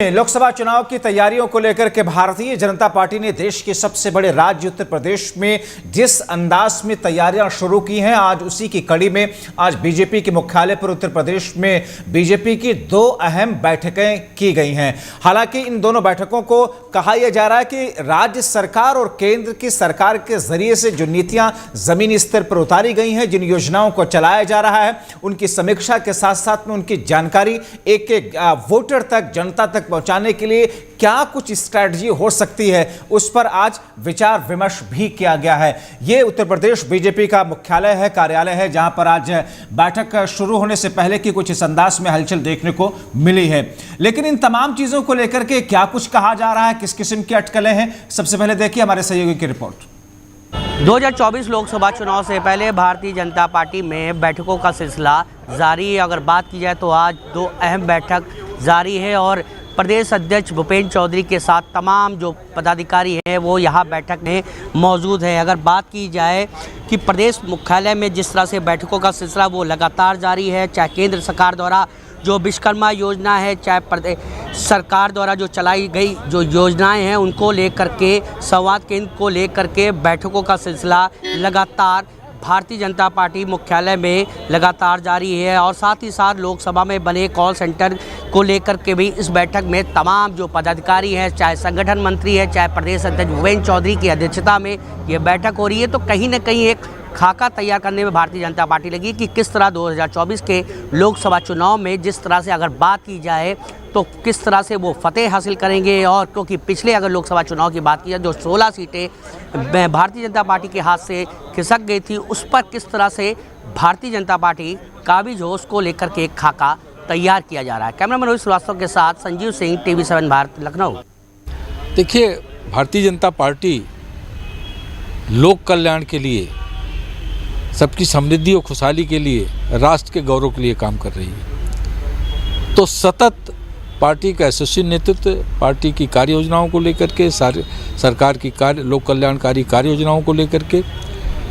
लोकसभा चुनाव की तैयारियों को लेकर के भारतीय जनता पार्टी ने देश के सबसे बड़े राज्य उत्तर प्रदेश में जिस अंदाज में तैयारियां शुरू की हैं, आज उसी की कड़ी में आज बीजेपी के मुख्यालय पर उत्तर प्रदेश में बीजेपी की दो अहम बैठकें की गई हैं। हालांकि इन दोनों बैठकों को कहा यह जा रहा है कि राज्य सरकार और केंद्र की सरकार के जरिए से जो नीतियां जमीनी स्तर पर उतारी गई हैं, जिन योजनाओं को चलाया जा रहा है, उनकी समीक्षा के साथ साथ में उनकी जानकारी एक एक वोटर तक, जनता तक पहुंचाने के लिए क्या कुछ स्ट्रैटेजी हो सकती है, उस पर आज विचार विमर्श भी किया गया है। यह उत्तर प्रदेश बीजेपी का मुख्यालय है, कार्यालय है, जहां पर आज बैठक शुरू होने से पहले की कुछ इस अंदाज में हलचल देखने को मिली है। लेकिन इन तमाम चीजों को लेकर के क्या कुछ कहा जा रहा है, किस किस्म की अटकलें हैं, सबसे पहले देखिए हमारे सहयोगी की रिपोर्ट। 2024 लोकसभा चुनाव से पहले भारतीय जनता पार्टी में बैठकों का सिलसिला जारी है। अगर बात की जाए तो आज दो अहम बैठक जारी है और प्रदेश अध्यक्ष भूपेंद्र चौधरी के साथ तमाम जो पदाधिकारी हैं वो यहाँ बैठक में मौजूद है। अगर बात की जाए कि प्रदेश मुख्यालय में जिस तरह से बैठकों का सिलसिला वो लगातार जारी है, चाहे केंद्र सरकार द्वारा जो विश्वकर्मा योजना है, चाहे प्रदेश सरकार द्वारा जो चलाई गई जो योजनाएं हैं उनको लेकर के संवाद केंद्र को लेकर के बैठकों का सिलसिला लगातार भारतीय जनता पार्टी मुख्यालय में लगातार जारी है। और साथ ही साथ लोकसभा में बने कॉल सेंटर को लेकर के भी इस बैठक में तमाम जो पदाधिकारी हैं, चाहे संगठन मंत्री है, चाहे प्रदेश अध्यक्ष भूपेंद्र चौधरी की अध्यक्षता में ये बैठक हो रही है। तो कहीं ना कहीं एक खाका तैयार करने में भारतीय जनता पार्टी लगी कि किस तरह 2024 के लोकसभा चुनाव में जिस तरह से अगर बात की जाए तो किस तरह से वो फतेह हासिल करेंगे। और क्योंकि पिछले अगर लोकसभा चुनाव की बात की जाए जो 16 सीटें भारतीय जनता पार्टी के हाथ से खिसक गई थी, उस पर किस तरह से भारतीय जनता पार्टी काबिज हो, उसको लेकर के एक खाका तैयार किया जा रहा है। कैमरामैन रोहित श्रीवास्तव के साथ संजीव सिंह, TV7 भारत, लखनऊ। देखिए, भारतीय जनता पार्टी लोक कल्याण के लिए, सबकी समृद्धि और खुशहाली के लिए, राष्ट्र के गौरव के लिए काम कर रही है। तो सतत पार्टी का यशस्वी नेतृत्व पार्टी की कार्य योजनाओं को लेकर के, सरकार की लोक कल्याणकारी कार्य योजनाओं को लेकर के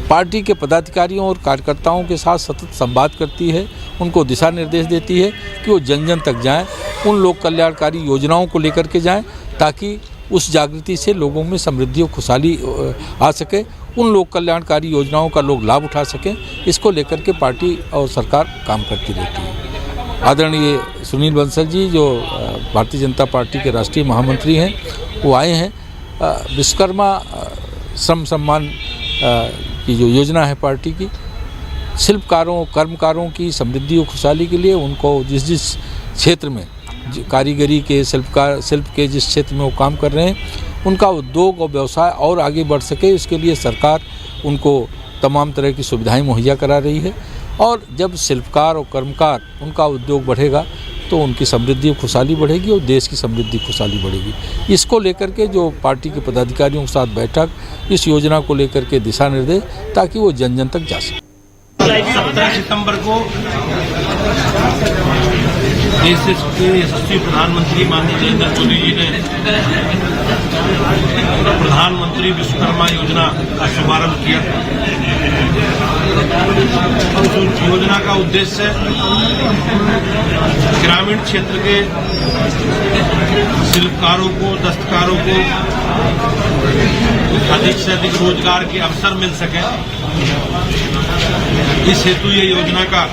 पार्टी के पदाधिकारियों और कार्यकर्ताओं के साथ सतत संवाद करती है, उनको दिशा निर्देश देती है कि वो जन जन तक जाएं, उन लोक कल्याणकारी योजनाओं को लेकर के जाएं, ताकि उस जागृति से लोगों में समृद्धि और खुशहाली आ सके, उन लोक कल्याणकारी योजनाओं का लोग लाभ उठा सकें। इसको लेकर के पार्टी और सरकार काम करती रहती है। आदरणीय सुनील बंसल जी जो भारतीय जनता पार्टी के राष्ट्रीय महामंत्री हैं, वो आए हैं। विश्वकर्मा श्रम सम्मान की जो योजना है पार्टी की, शिल्पकारों कर्मकारों की समृद्धि और खुशहाली के लिए उनको जिस जिस क्षेत्र में कारीगरी के शिल्प के जिस क्षेत्र में वो काम कर रहे हैं, उनका उद्योग और व्यवसाय और आगे बढ़ सके, इसके लिए सरकार उनको तमाम तरह की सुविधाएं मुहैया करा रही है। और जब शिल्पकार और कर्मकार उनका उद्योग बढ़ेगा तो उनकी समृद्धि और खुशहाली बढ़ेगी और देश की समृद्धि खुशहाली बढ़ेगी। इसको लेकर के जो पार्टी के पदाधिकारियों के साथ बैठक, इस योजना को लेकर के दिशा निर्देश, ताकि वो जन जन तक जा सके। 17 सितंबर को देश के यशस्वी प्रधानमंत्री माननीय नरेंद्र मोदी जी ने प्रधानमंत्री विश्वकर्मा योजना का शुभारंभ किया। उस योजना का उद्देश्य ग्रामीण क्षेत्र के शिल्पकारों को, दस्तकारों को अधिक से अधिक रोजगार के अवसर मिल सके, इस हेतु ये योजना का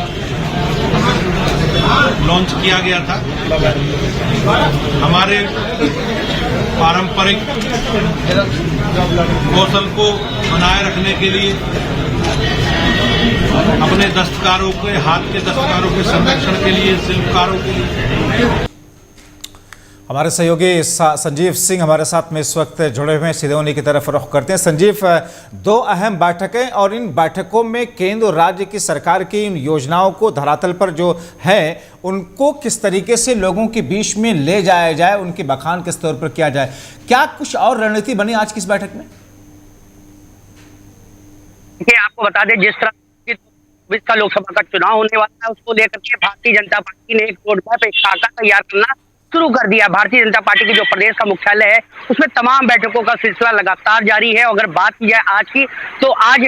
लॉन्च किया गया था। हमारे पारंपरिक कौशल को बनाए रखने के लिए, अपने दस्तकारों के, हाथ के दस्तकारों के संरक्षण के लिए, शिल्पकारों के लिए। हमारे सहयोगी संजीव सिंह हमारे साथ में इस वक्त जुड़े हुए हैं, सीधे उन्हीं की तरफ रुख करते हैं। संजीव, दो अहम बैठकें और इन बैठकों में केंद्र और राज्य की सरकार की इन योजनाओं को धरातल पर जो है उनको किस तरीके से लोगों के बीच में ले जाया जाए, उनके बखान किस तौर पर किया जाए, क्या कुछ और रणनीति बनी आज की इस बैठक में? देखिए, आपको बता दें जिस तरह का लोकसभा का चुनाव होने वाला है उसको लेकर के भारतीय जनता पार्टी ने एक रोड मैप, एक खाका तैयार करना शुरू कर दिया। भारतीय जनता पार्टी की जो प्रदेश का मुख्यालय है उसमें तमाम बैठकों का सिलसिला लगातार जारी है। अगर बात की जाए आज की, तो आज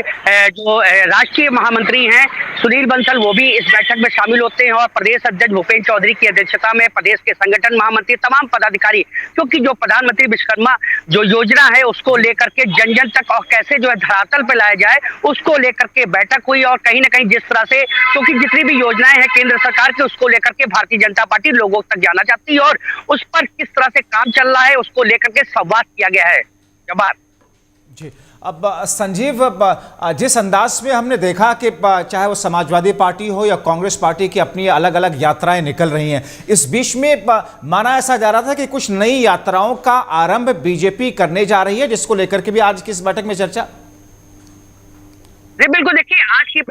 जो राष्ट्रीय महामंत्री हैं सुनील बंसल, वो भी इस बैठक में शामिल होते हैं और प्रदेश अध्यक्ष भूपेंद्र चौधरी की अध्यक्षता में प्रदेश के संगठन महामंत्री, तमाम पदाधिकारी, क्योंकि जो प्रधानमंत्री विश्वकर्मा जो योजना है उसको लेकर के जन जन तक और कैसे जो है धरातल पे लाया जाए उसको लेकर के बैठक हुई। और कहीं ना कहीं जिस तरह से, क्योंकि जितनी भी योजनाएं हैं केंद्र सरकार की, उसको लेकर के भारतीय जनता पार्टी लोगों तक जाना चाहती है और उस पर किस तरह से काम चल रहा है उसको लेकर के संवाद किया गया है। जवाब जी। अब संजीव, जिस अंदाज में हमने देखा कि चाहे वो समाजवादी पार्टी हो या कांग्रेस पार्टी की अपनी अलग अलग यात्राएं निकल रही हैं, इस बीच में माना ऐसा जा रहा था कि कुछ नई यात्राओं का आरंभ बीजेपी करने जा रही है, जिसको लेकर के भी आज की इस बैठक में चर्चा। जी बिल्कुल, देखिए आज की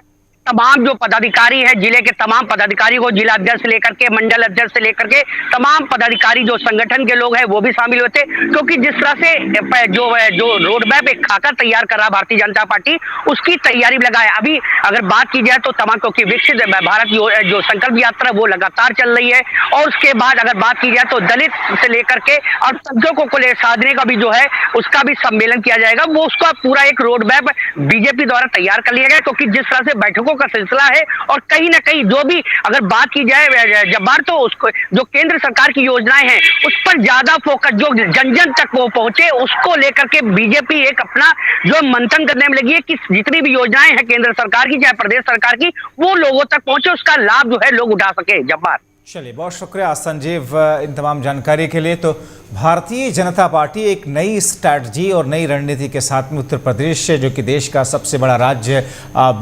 तमाम जो पदाधिकारी हैं, जिले के तमाम पदाधिकारी को, जिला अध्यक्ष से लेकर के मंडल अध्यक्ष से लेकर के तमाम पदाधिकारी जो संगठन के लोग हैं वो भी शामिल हुए थे, क्योंकि जिस तरह से जो रोड मैप एक खाका तैयार कर रहा भारतीय जनता पार्टी, उसकी तैयारी में लगा है। अभी अगर बात की जाए तो तमाम, क्योंकि विकसित भारत जो संकल्प यात्रा वो लगातार चल रही है, और उसके बाद अगर बात की जाए तो दलित से लेकर के अल्पसंख्यकों को साधने का भी जो है उसका भी सम्मेलन किया जाएगा। वो उसका पूरा एक रोड मैप बीजेपी द्वारा तैयार कर लिया गया, क्योंकि जिस तरह से बैठकों का सिलसिला है और कहीं ना कहीं जो भी अगर बात की जाए जब्बार, तो उसको जो केंद्र सरकार की योजनाएं हैं उस पर ज्यादा फोकस, जो जन जन तक वो पहुंचे, उसको लेकर के बीजेपी एक अपना जो मंथन करने में लगी है कि जितनी भी योजनाएं हैं केंद्र सरकार की चाहे प्रदेश सरकार की, वो लोगों तक पहुंचे, उसका लाभ जो है लोग उठा सके। जब्बार, चलिए, बहुत शुक्रिया संजीव इन तमाम जानकारी के लिए। तो भारतीय जनता पार्टी एक नई स्ट्रैटेजी और नई रणनीति के साथ में उत्तर प्रदेश, जो कि देश का सबसे बड़ा राज्य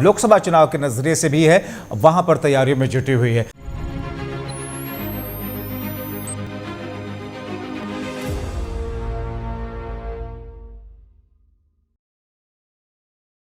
लोकसभा चुनाव के नजरिए से भी है, वहां पर तैयारियों में जुटी हुई है।